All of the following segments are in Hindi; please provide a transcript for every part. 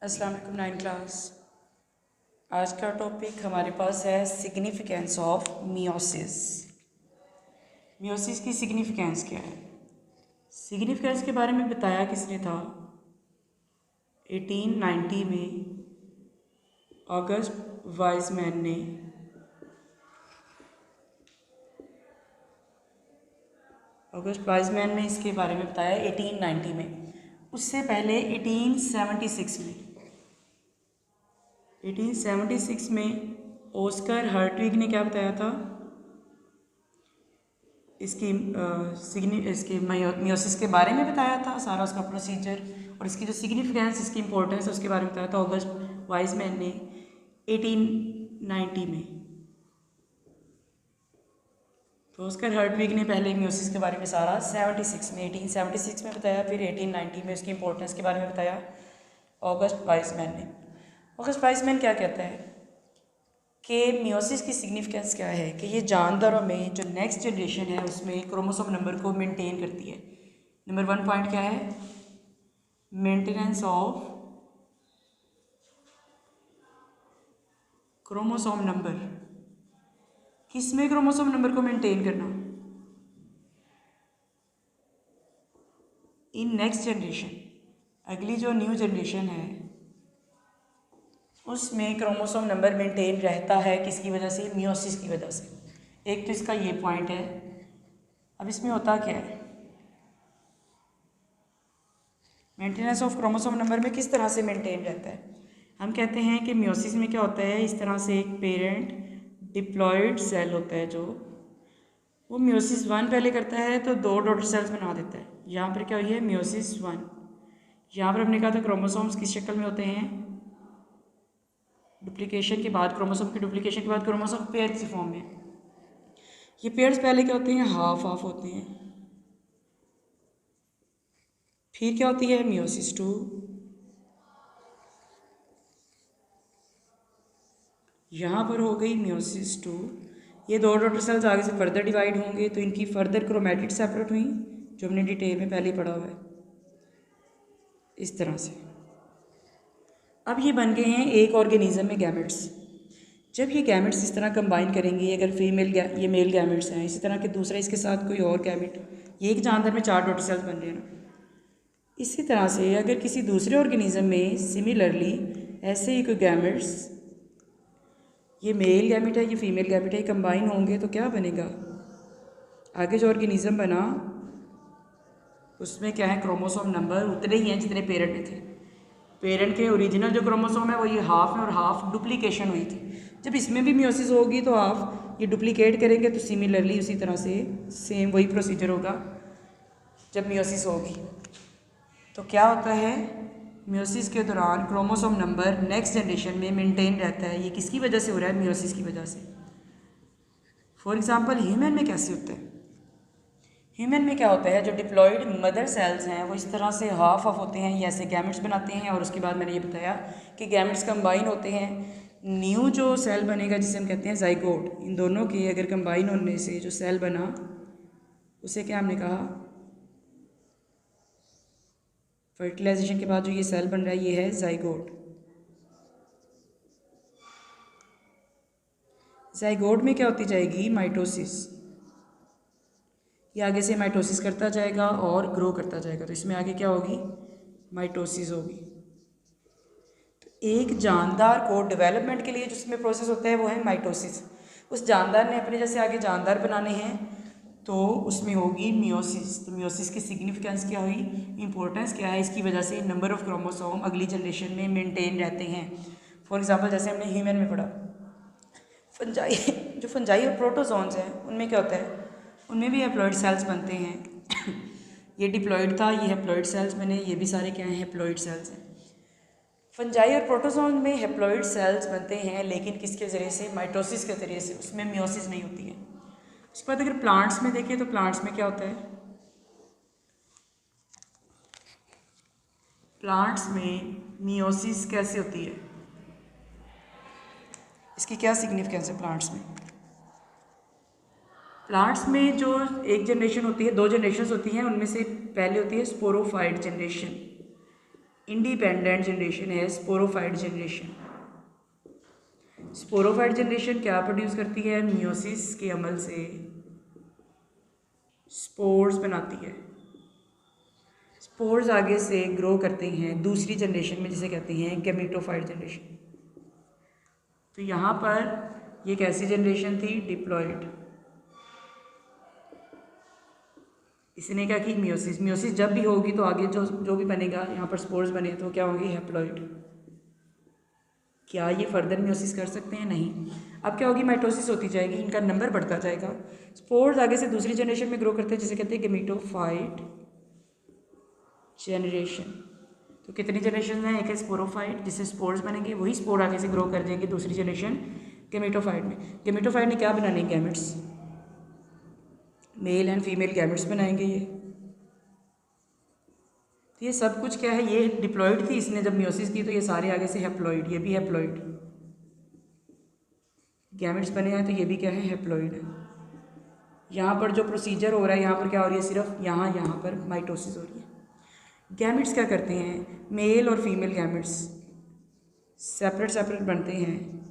अस्सलाम वालेकुम 9 क्लास। आज का टॉपिक हमारे पास है सिग्निफिकेंस ऑफ मियोसिस। मियोसिस की सिग्निफिकेंस क्या है? सिग्निफिकेंस के बारे में बताया किसने था? 1890 में ऑगस्ट वाइजमैन ने इसके बारे में बताया 1890 में। उससे पहले 1876 में ऑस्कर हर्टविग ने क्या बताया था? इसके मियोसिस के बारे में बताया था, सारा उसका प्रोसीजर और इसकी जो सिग्निफिकेंस, इसकी इंपॉर्टेंस है उसके बारे में बताया था ऑगस्ट वाइजमैन ने 1890 में। तो ऑस्कर हर्टविग ने पहले मियोसिस के बारे में सारा 1876 में बताया, फिर 1890 में उसकी इंपॉर्टेंस के बारे में बताया ऑगस्ट वाइजमैन ने। ऑगस्ट वाइजमैन क्या कहता है कि मियोसिस की सिग्निफिकेंस क्या है कि ये जानदारों में जो नेक्स्ट जनरेशन है उसमें क्रोमोसोम नंबर को मेंटेन करती है। नंबर 1 पॉइंट क्या है? Maintenance of chromosome number. किस में क्रोमोसोम नंबर को मेंटेन करना? इन नेक्स्ट जनरेशन, अगली जो न्यू जनरेशन है उसमें क्रोमोसोम नंबर मेंटेन रहता है। किसकी वजह से? मियोसिस की वजह से। एक तो इसका ये पॉइंट है। अब इसमें होता क्या है? मेंटेनेंस ऑफ क्रोमोसोम नंबर में किस तरह से मेंटेन रहता है? हम कहते हैं कि मियोसिस में क्या होता है, इस तरह से एक पेरेंट डिप्लॉयड सेल होता है जो वो मियोसिस 1 पहले करता है तो 2 डॉटर सेल्स बना देता है। यहाँ पर क्या हुई है? मियोसिस 1। यहाँ पर हमने कहा था क्रोमोसोम्स किस शक्ल में होते हैं? डुप्लीकेशन के बाद, क्रोमोसोम की डुप्लीकेशन के बाद क्रोमोसोम पेयर्स की फॉर्म में। ये पेयर्स पहले क्या होते हैं? हाफ हाफ होते हैं। फिर क्या होती है? मियोसिस 2। यहाँ पर हो गई मियोसिस 2। ये 2 डॉटर सेल्स आगे से फर्दर डिवाइड होंगे तो इनकी फर्दर क्रोमेटिड सेपरेट हुई, जो हमने डिटेल में पहले ही पढ़ा हुआ है इस तरह से। अब ये बन गए हैं एक ऑर्गेनिज्म में गैमेट्स। जब ये गैमेट्स इस तरह कंबाइन करेंगे, अगर ये मेल गैमेट्स हैं, इसी तरह के दूसरा इसके साथ कोई और गैमेट, ये एक जानदार में 4 डॉटर सेल्स बन रहे हैं ना। इसी तरह से अगर किसी दूसरे ऑर्गेनिज्म में सिमिलरली ऐसे ही कोई गैमेट्स, ये मेल गैमेट है, ये फीमेल गैमेट है, कंबाइन होंगे तो क्या बनेगा? आगे जो ऑर्गेनिज्म बना उसमें क्या है? क्रोमोसोम नंबर उतने ही हैं जितने पेरेंट में थे। पेरेंट के ओरिजिनल जो क्रोमोसोम है वो ये हाफ है और हाफ डुप्लीकेशन हुई थी। जब इसमें भी मियोसिस होगी तो हाफ ये डुप्लीकेट करेंगे तो सिमिलरली उसी तरह से सेम वही प्रोसीजर होगा जब मियोसिस होगी। तो क्या होता है? मियोसिस के दौरान क्रोमोसोम नंबर नेक्स्ट जनरेशन में मेंटेन रहता है। ये किसकी वजह से हो रहा है? मियोसिस की वजह से। फॉर एग्जांपल ह्यूमन में कैसे होता है? ह्यूमन में क्या होता है? जो डिप्लॉयड मदर सेल्स हैं वो इस तरह से हाफ हाफ होते हैं, ये ऐसे गैमेट्स बनाते हैं और उसके बाद मैंने ये बताया कि गैमेट्स कंबाइन होते हैं। न्यू जो सेल बनेगा जिसे हम कहते हैं जाइगोट, इन दोनों के अगर कंबाइन होने से जो सेल बना उसे क्या हमने कहा? फर्टिलाइजेशन के बाद जो ये सेल बन रहा है ये है जाइगोट। जाइगोट में क्या होती जाएगी? माइटोसिस। ये आगे से माइटोसिस करता जाएगा और ग्रो करता जाएगा, तो इसमें आगे क्या होगी? माइटोसिस होगी। तो एक जानदार को डेवलपमेंट के लिए जिसमें प्रोसेस होता है वो है माइटोसिस। उस जानदार ने अपने जैसे आगे जानदार बनाने हैं तो उसमें होगी मियोसिस। तो मियोसिस की सिग्निफिकेंस क्या हुई? इंपॉर्टेंस क्या है? इसकी वजह से नंबर ऑफ क्रोमोसोम अगली जनरेशन में मेंटेन रहते हैं। फॉर एग्जांपल जैसे हमने ह्यूमन में पढ़ा, फंजाई जो फंजाई और प्रोटोजोन्स हैं उनमें क्या होता है? उनमें भी हैप्लॉइड सेल्स बनते हैं। ये डिप्लॉइड था, ये हैप्लॉइड सेल्स बने, ये भी सारे क्या हैं? हैप्लॉइड सेल्स हैं। फंजाई और प्रोटोजोन में हैप्लॉइड सेल्स बनते हैं, लेकिन किसके ज़रिए से? माइटोसिस के ज़रिए से। उसमें मियोसिस नहीं होती है। उसके बाद अगर प्लांट्स में देखें तो प्लांट्स में क्या होता है? प्लांट्स में मियोसिस कैसे होती है? इसकी क्या सिग्निफिकेंस है प्लांट्स में? प्लांट्स में जो एक जनरेशन होती है, 2 जनरेशन होती हैं, उनमें से पहले होती है स्पोरोफाइट जनरेशन। इंडिपेंडेंट जनरेशन है स्पोरोफाइट जनरेशन। स्पोरोफाइट जनरेशन क्या प्रोड्यूस करती है? मियोसिस के अमल से स्पोर्स बनाती है। स्पोर्स आगे से ग्रो करते हैं दूसरी जनरेशन में, जिसे कहते हैं गैमेटोफाइट जनरेशन। तो यहाँ पर ये कैसी जनरेशन थी? डिप्लॉइड। इसने क्या की? मियोसिस। मियोसिस जब भी होगी तो आगे जो भी बनेगा, यहाँ पर स्पोर्स बने तो क्या होंगी? हैप्लॉइड। क्या ये फर्दर मियोसिस कर सकते हैं? नहीं। अब क्या होगी? माइटोसिस होती जाएगी, इनका नंबर बढ़ता जाएगा। स्पोर्स आगे से दूसरी जनरेशन में ग्रो करते हैं, जिसे कहते हैं गैमेटोफाइट जनरेशन। तो कितनी जनरेशन है? एक है स्पोरोफाइट, जिससे स्पोर्स बनेंगे, वही स्पोर आगे से ग्रो कर देंगे दूसरी जनरेशन गैमेटोफाइट में। गैमेटोफाइट ने क्या बनाने? Gametes. Male and female gametes बनाएंगे ये। तो ये सब कुछ क्या है? ये डिप्लॉइड थी, इसने जब मियोसिस की तो ये सारे आगे से हैप्लॉइड, ये भी हैप्लॉइड गैमेट्स बने हैं, तो ये भी क्या है? हैप्लॉइड है। यहाँ पर जो प्रोसीजर हो रहा है, यहाँ पर क्या हो रही है? सिर्फ यहाँ पर माइटोसिस हो रही है। गैमेट्स क्या करते हैं? मेल और फीमेल गैमेट्स सेपरेट बनते हैं।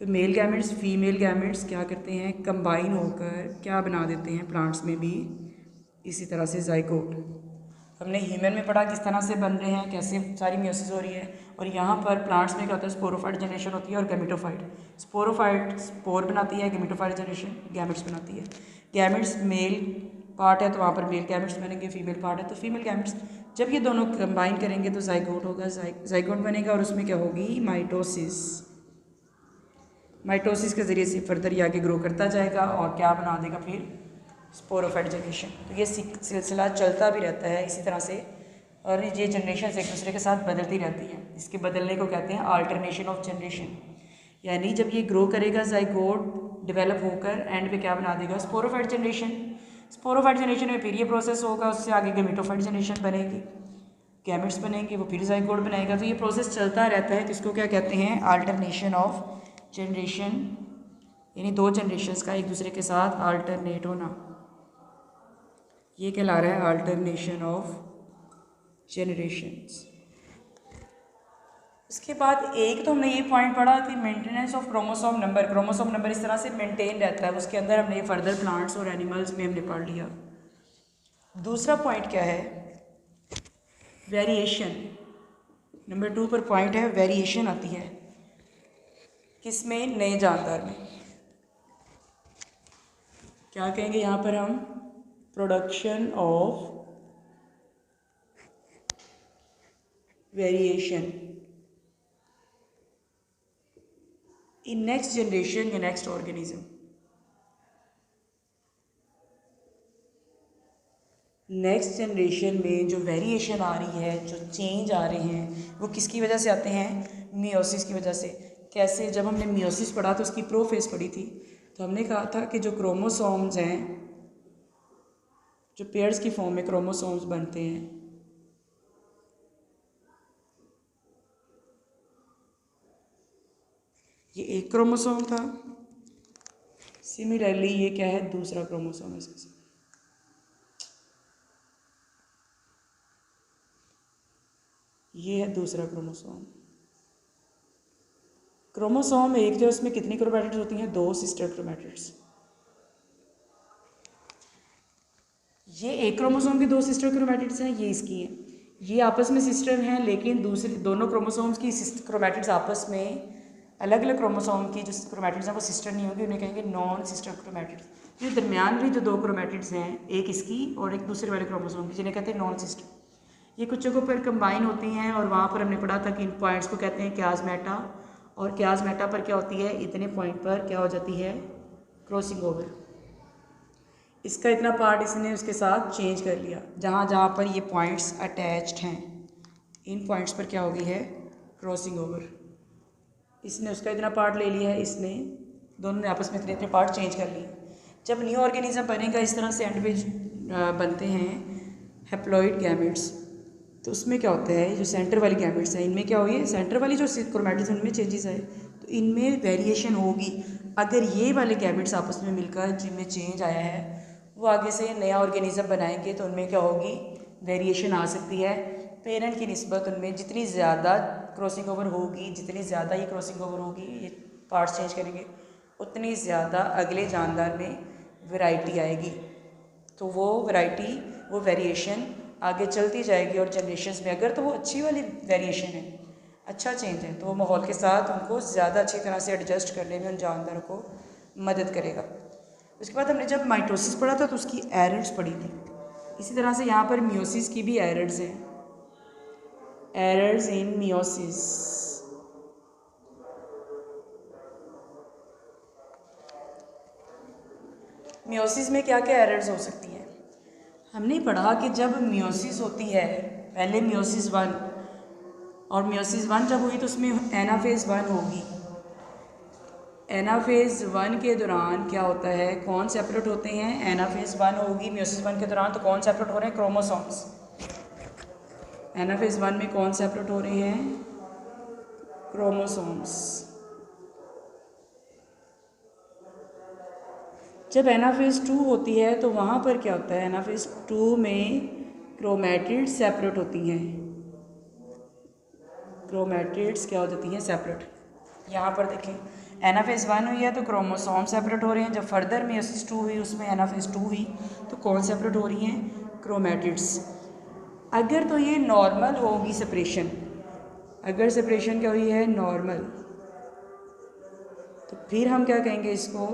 तो मेल गैमेट्स फीमेल गैमेट्स क्या करते हैं? कंबाइन होकर क्या बना देते हैं? प्लांट्स में भी इसी तरह से जाइगोट। हमने ह्यूमन में पढ़ा किस तरह से बन रहे हैं, कैसे सारी मियोसिस हो रही है। और यहाँ पर प्लांट्स में क्या होता है? स्पोरोफाइट जनरेशन होती है और गैमेटोफाइट। स्पोरोफाइट स्पोर बनाती है, गैमेटोफाइट जनरेशन गैमेट्स बनाती है। गैमेट्स मेल पार्ट है तो वहाँ पर मेल गैमेट्स बनेंगे, फीमेल पार्ट है तो फीमेल गैमेट्स। जब ये दोनों कंबाइन करेंगे तो जाइगोट होगा, जाइगोट बनेगा और उसमें क्या होगी? माइटोसिस। माइटोसिस के ज़रिए से फर्दर ये आगे ग्रो करता जाएगा और क्या बना देगा? फिर स्पोरोफाइट जनरेशन। तो ये सिलसिला चलता भी रहता है इसी तरह से, और ये जनरेशन एक दूसरे के साथ बदलती रहती हैं। इसके बदलने को कहते हैं अल्टरनेशन ऑफ जनरेशन। यानी जब ये ग्रो करेगा जाइगोट डेवलप होकर एंड पे क्या बना देगा? Sporophyte generation. स्पोरोफाइट जनरेशन में फिर ये प्रोसेस होगा, उससे आगे गैमेटोफाइट जनरेशन बनेगी, गैमेट्स बनेंगे, वो फिर जाइगोट बनाएगा। तो ये प्रोसेस चलता रहता है। तो इसको क्या कहते हैं? अल्टरनेशन ऑफ जनरेशन, यानी दो जनरेशन्स का एक दूसरे के साथ अल्टरनेट होना, ये कहला रहा है अल्टरनेशन ऑफ जनरेशन्स। उसके बाद एक तो हमने ये पॉइंट पढ़ा कि maintenance of chromosome number. Chromosome number इस तरह से मेंटेन रहता है, उसके अंदर हमने फर्दर प्लांट्स और एनिमल्स में हमने पढ़ लिया। दूसरा पॉइंट क्या है? वेरिएशन। नंबर 2 पर पॉइंट है वेरिएशन आती है, किसमें? नए जानदार में। क्या कहेंगे यहाँ पर हम? Production of variation in next generation या नेक्स्ट ऑर्गेनिज्म। नेक्स्ट जनरेशन में जो वेरिएशन आ रही है, जो चेंज आ रहे हैं, वो किसकी वजह से आते हैं? मियोसिस की वजह से। कैसे? जब हमने मियोसिस पढ़ा तो उसकी प्रोफेस पढ़ी थी, तो हमने कहा था कि जो क्रोमोसोम्स हैं, जो पेयर्स की फॉर्म में क्रोमोसोम्स बनते हैं, ये एक क्रोमोसोम था। सिमिलरली ये क्या है? दूसरा क्रोमोसोम है इसके साथ। ये है दूसरा क्रोमोसोम। क्रोमोसोम एक जो, उसमें कितनी क्रोमैटिड्स होती हैं? 2 सिस्टर क्रोमैटिड्स। ये एक क्रोमोसोम की 2 सिस्टर क्रोमैटिड्स हैं, ये इसकी हैं। ये आपस में सिस्टर हैं, लेकिन दूसरे दोनों क्रोमोसोम्स की क्रोमैटिड्स आपस में अलग अलग क्रोमोसोम की जो क्रोमैटिड्स हैं वो सिस्टर नहीं होगी, उन्हें कहेंगे नॉन सिस्टर क्रोमैटिड्स। जो दरमियान भी जो 2 क्रोमैटिड्स हैं, एक इसकी और एक दूसरे वाले क्रोमोसोम की, जिन्हें कहते हैं नॉन सिस्टर, ये कुछ जगहों पर कंबाइन होती हैं। और वहाँ पर हमने पढ़ा था कि इन पॉइंट्स को कहते हैं क्याजमेटा। और क्याजमेटा पर क्या होती है? इतने पॉइंट पर क्या हो जाती है? Crossing over. इसका इतना पार्ट इसने उसके साथ चेंज कर लिया। जहाँ जहाँ पर ये पॉइंट्स अटैच्ड हैं, इन पॉइंट्स पर क्या हो गई है? Crossing over. इसने उसका इतना पार्ट ले लिया है, इसने दोनों ने आपस में इतने इतने पार्ट चेंज कर लिए। जब न्यू ऑर्गेनिज्म बनेगा इस तरह से एंड पे बनते हैं हैप्लॉइड गैमेट्स, तो उसमें क्या होता है? जो सेंटर वाली गैमेट्स हैं, इनमें क्या हुई है? सेंटर वाली जो क्रोमैटिड्स उनमें चेंजेस आए, तो इनमें वेरिएशन होगी। अगर ये वाले गैमेट्स आपस में मिलकर जिनमें चेंज आया है वो आगे से नया ऑर्गेनिज्म बनाएंगे, तो उनमें क्या होगी? वेरिएशन आ सकती है। पेरेंट की निस्बत उनमें जितनी ज़्यादा क्रॉसिंग ओवर होगी, जितनी ज़्यादा ये क्रॉसिंग ओवर होगी, ये पार्ट्स चेंज करेंगे, उतनी ज़्यादा अगले जानदार में वैरायटी आएगी। तो वो वैरायटी, वो वेरिएशन आगे चलती जाएगी और जनरेशन्स में अगर तो वो अच्छी वाली वेरिएशन है, अच्छा चेंज है, तो वो माहौल के साथ उनको ज़्यादा अच्छी तरह से एडजस्ट करने में उन जानदारों को मदद करेगा। उसके बाद हमने जब माइटोसिस पढ़ा था तो उसकी एरर्स पढ़ी थी। इसी तरह से यहाँ पर मियोसिस की भी एरर्स हैं, एरर्स इन मियोसिस। मियोसिस में क्या क्या एरर्स हो सकती हैं? हमने पढ़ा कि जब मियोसिस होती है, पहले मियोसिस 1 और मियोसिस 1 जब हुई तो उसमें एनाफेज 1 होगी। एनाफेज 1 के दौरान क्या होता है, कौन सेपरेट होते हैं? एनाफेज 1 होगी मियोसिस 1 के दौरान, तो कौन सेपरेट हो रहे हैं? क्रोमोसोम्स। एनाफेज 1 में कौन सेपरेट हो रहे हैं? क्रोमोसोम्स। जब एनाफेज 2 होती है तो वहाँ पर क्या होता है? एनाफेज 2 में क्रोमैटिड्स सेपरेट होती हैं। क्रोमैटिड्स क्या हो जाती हैं? सेपरेट। यहाँ पर देखें, एनाफेज 1 हुई है तो क्रोमोसोम सेपरेट हो रहे हैं। जब फर्दर मियोसिस 2 हुई, उसमें एनाफेज 2 हुई तो कौन सेपरेट हो रही हैं? क्रोमैटिड्स। अगर तो ये नॉर्मल होगी सेपरेशन, अगर सेपरेशन क्या हुई है? नॉर्मल, तो फिर हम क्या कहेंगे इसको?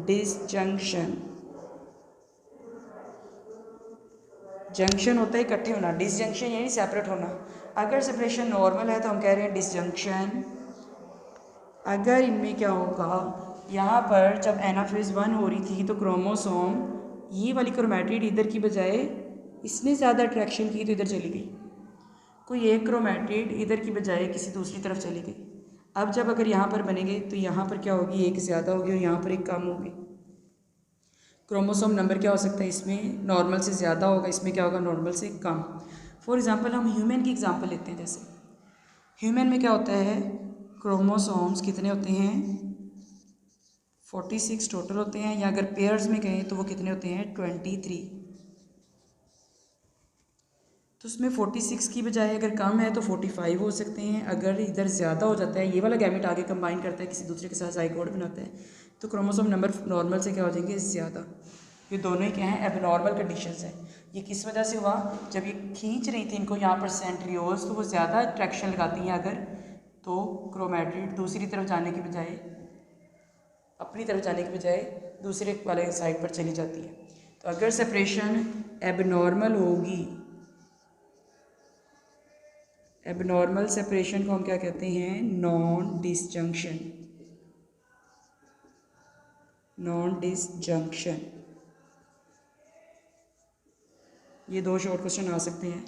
डिसजंक्शन। जंक्शन होता है इकट्ठे होना, डिसजंक्शन यानी सेपरेट होना। अगर सेपरेशन नॉर्मल है तो हम कह रहे हैं डिसजंक्शन। अगर इनमें क्या होगा, यहाँ पर जब एनाफेज 1 हो रही थी तो क्रोमोसोम, ये वाली क्रोमैटिड इधर की बजाय इसने ज़्यादा अट्रैक्शन की तो इधर चली गई, कोई एक क्रोमैटिड इधर की बजाय किसी दूसरी तरफ चली गई। अब जब अगर यहाँ पर बनेंगे तो यहाँ पर क्या होगी? एक ज़्यादा होगी और यहाँ पर एक कम होगी। क्रोमोसोम नंबर क्या हो सकता है इसमें? नॉर्मल से ज़्यादा होगा, इसमें क्या होगा? नॉर्मल से कम। फॉर एग्ज़ाम्पल हम ह्यूमन की एग्ज़ाम्पल लेते हैं। जैसे ह्यूमन में क्या होता है? क्रोमोसोम्स कितने होते हैं? 46 टोटल होते हैं, या अगर पेयर्स में कहें तो वो कितने होते हैं? 23। तो उसमें 46 की बजाय अगर कम है तो 45 हो सकते हैं। अगर इधर ज़्यादा हो जाता है, ये वाला गैमेट आगे कंबाइन करता है, किसी दूसरे के साथ ज़ाइगोट बनाता है, तो क्रोमोसोम नंबर नॉर्मल से क्या हो जाएंगे? ज़्यादा। ये दोनों ही क्या हैं? एबनॉर्मल कंडीशंस हैं। ये किस वजह से हुआ? जब ये खींच रही थी इनको यहाँ पर सेंट्रियोल्स, तो वो ज़्यादा अट्रैक्शन लगाती हैं अगर, तो क्रोमैटिड दूसरी तरफ जाने की बजाय, अपनी तरफ जाने की बजाय दूसरे वाले साइड पर चली जाती है। तो अगर सेपरेशन एबनॉर्मल होगी, एबनॉर्मल सेपरेशन को हम क्या कहते हैं? Non disjunction. Non disjunction. ये दो शॉर्ट क्वेश्चन आ सकते हैं।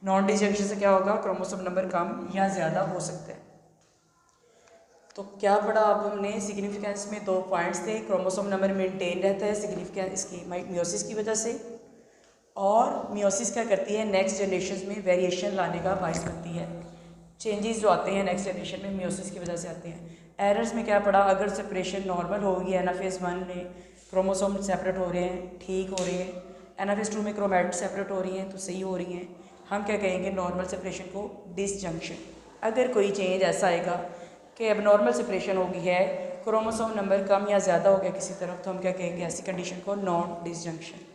नॉन डिसजंक्शन से क्या होगा? क्रोमोसोम नंबर कम या ज़्यादा हो सकता है। तो क्या पढ़ा अब हमने? सिग्निफिकेंस में 2 पॉइंट्स थे। क्रोमोसोम नंबर मेंटेन रहता है सिग्निफिकेंस इसकी मियोसिस की वजह से, और मियोसिस क्या करती है? नेक्स्ट जनरेशन में वेरिएशन लाने का बायस बनती है। चेंजेस जो आते हैं नेक्स्ट जनरेशन में मियोसिस की वजह से आते हैं। एरर्स में क्या पढ़ा? अगर सेपरेशन नॉर्मल होगी, एनाफेज 1 में क्रोमोसोम सेपरेट हो रहे हैं, ठीक हो रहे हैं, एनाफेज 2 में क्रोमैटिड सेपरेट हो रही हैं तो सही हो रही हैं, हम क्या कहेंगे? नॉर्मल सेपरेशन को डिसजंक्शन। अगर कोई चेंज ऐसा आएगा कि एबनॉर्मल सेपरेशन हो गई है, क्रोमोसोम नंबर कम या ज़्यादा हो गया किसी तरफ, तो हम क्या कहेंगे? ऐसी कंडीशन को नॉन डिसजंक्शन।